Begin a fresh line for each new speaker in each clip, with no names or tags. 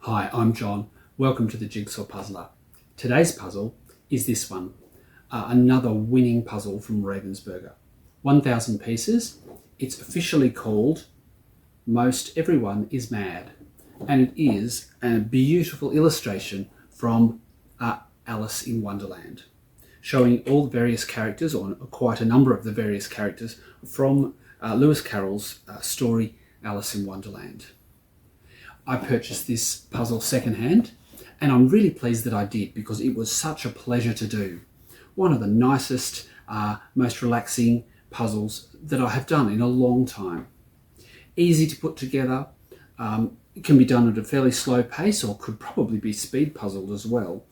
Hi, I'm John. Welcome to the Jigsaw Puzzler. Today's puzzle is this one, another winning puzzle from Ravensburger. 1,000 pieces. It's officially called Most Everyone is Mad, and it is a beautiful illustration from Alice in Wonderland, showing all the various characters, or quite a number of the various characters, from Lewis Carroll's story Alice in Wonderland. I purchased this puzzle secondhand, and I'm really pleased that I did because it was such a pleasure to do. One of the nicest, most relaxing puzzles that I have done in a long time. Easy to put together, it can be done at a fairly slow pace or could probably be speed puzzled as well.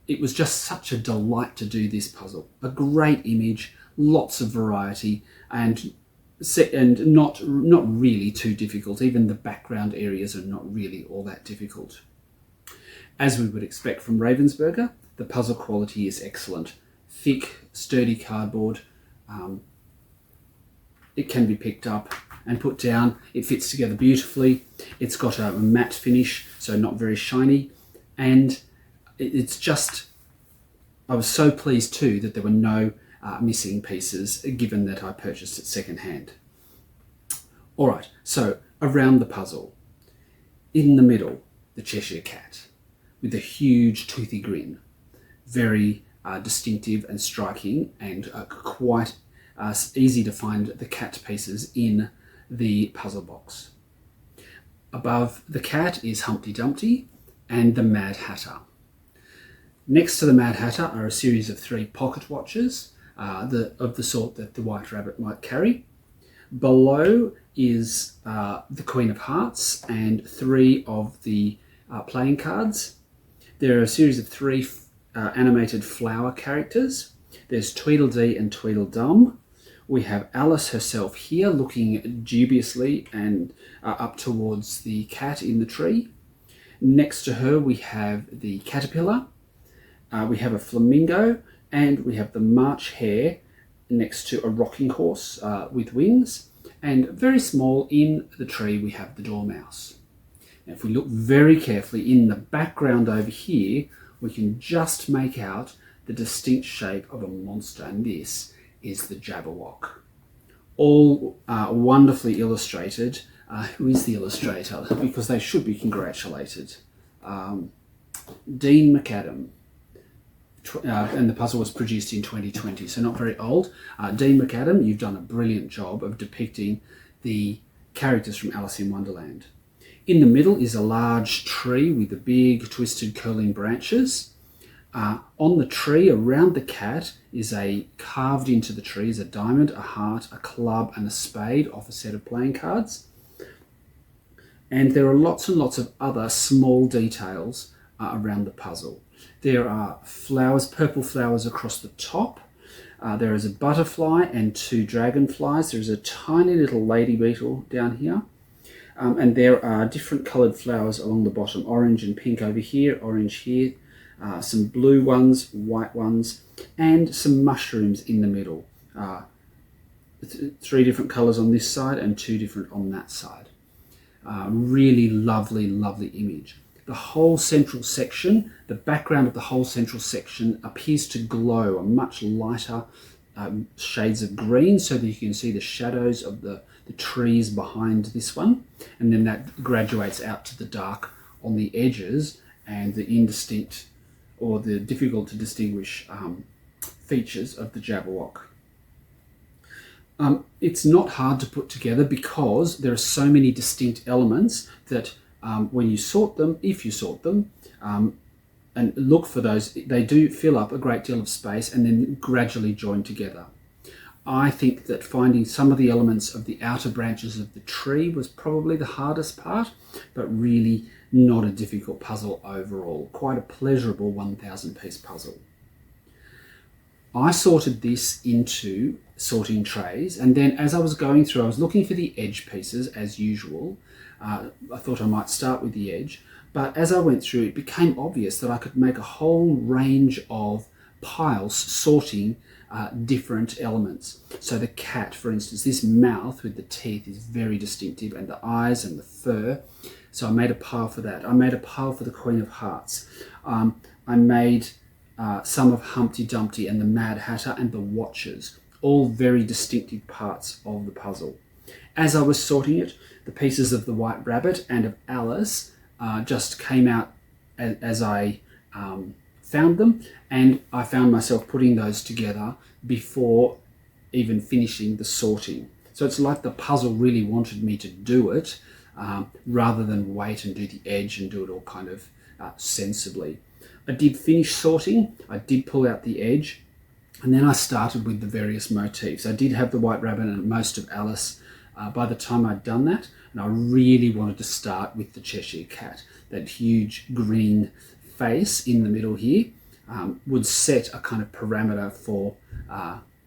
It was just such a delight to do this puzzle. A great image, lots of variety, and not really too difficult. Even the background areas are not really all that difficult. As we would expect from Ravensburger, the puzzle quality is excellent. Thick, sturdy cardboard. It can be picked up and put down. It fits together beautifully. It's got a matte finish, so not very shiny. And it's just, I was so pleased too that there were no missing pieces, given that I purchased it secondhand. All right, so around the puzzle, in the middle, the Cheshire Cat with a huge toothy grin, very distinctive and striking, and quite easy to find the cat pieces in the puzzle box. Above the cat is Humpty Dumpty and the Mad Hatter. Next to the Mad Hatter are a series of 3 pocket watches, of the sort that the White Rabbit might carry. Below is the Queen of Hearts and 3 of the playing cards. There are a series of 3 animated flower characters. There's Tweedledee and Tweedledum. We have Alice herself here looking dubiously and up towards the cat in the tree. Next to her we have the caterpillar. We have a flamingo, and we have the March hare next to a rocking horse with wings, and very small in the tree we have the dormouse. Now, if we look very carefully in the background over here, we can just make out the distinct shape of a monster, and this is the Jabberwock. All wonderfully illustrated. Who is the illustrator? Because they should be congratulated. Dean McAdam. And the puzzle was produced in 2020, so not very old. Dean McAdam, you've done a brilliant job of depicting the characters from Alice in Wonderland. In the middle is a large tree with the big twisted curling branches. On the tree around the cat is carved into the tree is a diamond, a heart, a club and a spade off a set of playing cards. And there are lots and lots of other small details around the puzzle. There are flowers, purple flowers across the top. There is a butterfly and 2 dragonflies. There's a tiny little lady beetle down here. And there are different coloured flowers along the bottom. Orange and pink over here, orange here. Some blue ones, white ones, and some mushrooms in the middle. 3 different colours on this side and 2 different on that side. Really lovely, lovely image. The whole central section, the background of the whole central section appears to glow a much lighter shades of green, so that you can see the shadows of the trees behind this one, and then that graduates out to the dark on the edges and the indistinct or the difficult to distinguish features of the Jabberwock. It's not hard to put together because there are so many distinct elements that when you sort them, if you sort them, and look for those, they do fill up a great deal of space and then gradually join together. I think that finding some of the elements of the outer branches of the tree was probably the hardest part, but really not a difficult puzzle overall. Quite a pleasurable 1,000 piece puzzle. I sorted this into sorting trays, and then as I was going through, I was looking for the edge pieces as usual. I thought I might start with the edge, but as I went through, it became obvious that I could make a whole range of piles sorting different elements. So the cat, for instance, this mouth with the teeth is very distinctive, and the eyes and the fur. So I made a pile for that. I made a pile for the Queen of Hearts. I made some of Humpty Dumpty and the Mad Hatter and the Watchers, all very distinctive parts of the puzzle. As I was sorting it, the pieces of the White Rabbit and of Alice just came out as I found them, and I found myself putting those together before even finishing the sorting. So it's like the puzzle really wanted me to do it rather than wait and do the edge and do it all kind of sensibly. I did finish sorting, I did pull out the edge, and then I started with the various motifs. I did have the White Rabbit and most of Alice by the time I'd done that, and I really wanted to start with the Cheshire Cat. That huge green face in the middle here would set a kind of parameter for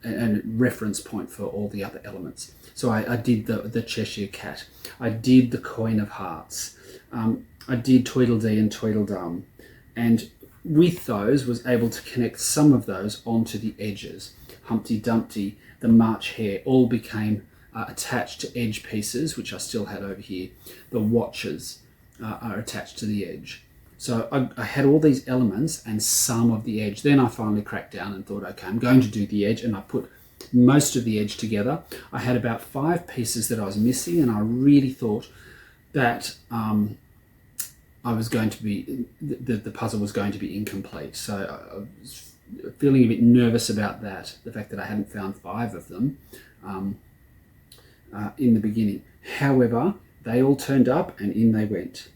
and reference point for all the other elements. So I did the Cheshire Cat. I did the Queen of Hearts. I did Tweedledee and Tweedledum. And with those was able to connect some of those onto the edges. Humpty Dumpty, the March Hare, all became attached to edge pieces, which I still had over here. The Watchers are attached to the edge. So I had all these elements and some of the edge. Then I finally cracked down and thought, okay, I'm going to do the edge, and I put most of the edge together. I had about 5 pieces that I was missing, and I really thought that I was going to be, the puzzle was going to be incomplete. So I was feeling a bit nervous about that, the fact that I hadn't found 5 of them in the beginning. However, they all turned up and in they went.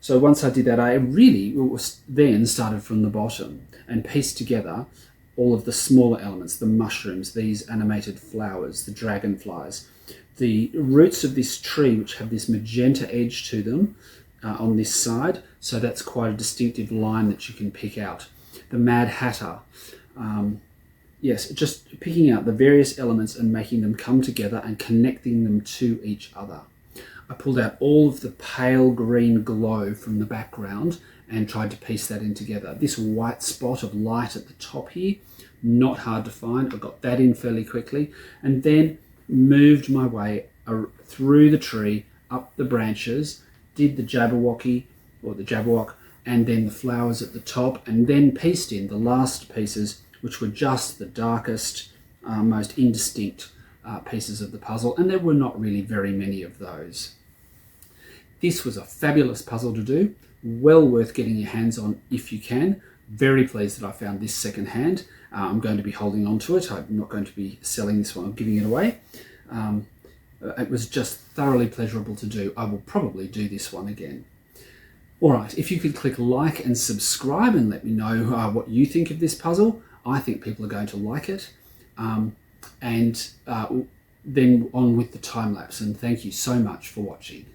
So once I did that, I really then started from the bottom and pieced together all of the smaller elements, the mushrooms, these animated flowers, the dragonflies, the roots of this tree, which have this magenta edge to them on this side. So that's quite a distinctive line that you can pick out. The Mad Hatter. Yes, just picking out the various elements and making them come together and connecting them to each other. I pulled out all of the pale green glow from the background and tried to piece that in together. This white spot of light at the top here, not hard to find. I got that in fairly quickly, and then moved my way through the tree, up the branches, did the Jabberwocky or the Jabberwock, and then the flowers at the top, and then pieced in the last pieces, which were just the darkest, most indistinct pieces of the puzzle, and there were not really very many of those. This was a fabulous puzzle to do, well worth getting your hands on if you can. Very pleased that I found this secondhand. I'm going to be holding on to it. I'm not going to be selling this one or giving it away. It was just thoroughly pleasurable to do. I will probably do this one again. All right, if you could click like and subscribe and let me know what you think of this puzzle. I think people are going to like it. And then on with the time lapse. And thank you so much for watching.